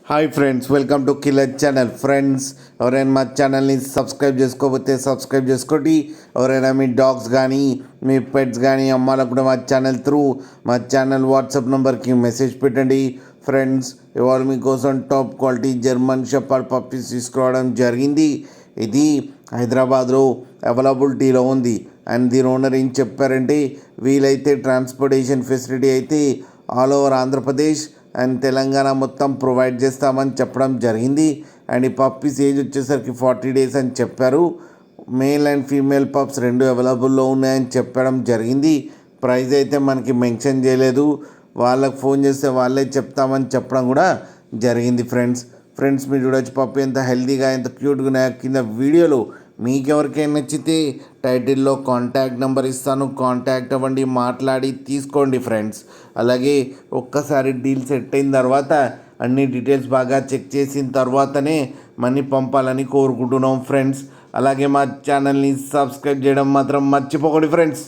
Hi friends, welcome to killer channel. Friends, ఎవరైనా మా ఛానల్ని సబ్స్క్రైబ్ చేసుకోకపోతే సబ్స్క్రైబ్ చేసుకోండి. ఎవరైనా మీ డాగ్స్ కానీ మీ పెట్స్ కానీ అమ్మాలకు కూడా మా ఛానల్ త్రూ మా ఛానల్ వాట్సాప్ నెంబర్కి మెసేజ్ పెట్టండి. ఫ్రెండ్స్, ఇవాళ మీకోసం top quality German shepherd puppies తీసుకురావడం జరిగింది. ఇది హైదరాబాద్లో అవైలబిలిటీలో ఉంది. అండ్ దీని ఓనర్ ఏం చెప్పారంటే, వీలైతే ట్రాన్స్పోర్టేషన్ ఫెసిలిటీ అయితే all over Andhra Pradesh and Telangana మొత్తం ప్రొవైడ్ చేస్తామని చెప్పడం జరిగింది. అండ్ ఈ పప్పీస్ ఏజ్ వచ్చేసరికి 40 days అని చెప్పారు. మేల్ అండ్ ఫీమేల్ పప్స్ రెండు అవైలబుల్లో ఉన్నాయని చెప్పడం జరిగింది. ప్రైస్ అయితే మనకి మెన్షన్ చేయలేదు. వాళ్ళకి ఫోన్ చేస్తే వాళ్ళే చెప్తామని చెప్పడం కూడా జరిగింది. ఫ్రెండ్స్ మీరు చూడొచ్చు పప్పి ఎంత హెల్తీగా ఎంత క్యూట్గా ఉన్నాయో. కింద వీడియోలో మీకు ఎవరికైనా నచ్చితే టైటిల్లో కాంటాక్ట్ నెంబర్ ఇస్తాను, కాంటాక్ట్ అవ్వండి, మాట్లాడి తీసుకోండి ఫ్రెండ్స్. అలాగే ఒక్కసారి డీల్ సెట్ అయిన తర్వాత అన్ని డీటెయిల్స్ బాగా చెక్ చేసిన తర్వాతనే మనీ పంపాలని కోరుకుంటున్నాం ఫ్రెండ్స్. అలాగే మా ఛానల్ని సబ్స్క్రైబ్ చేయడం మాత్రం మర్చిపోకండి ఫ్రెండ్స్.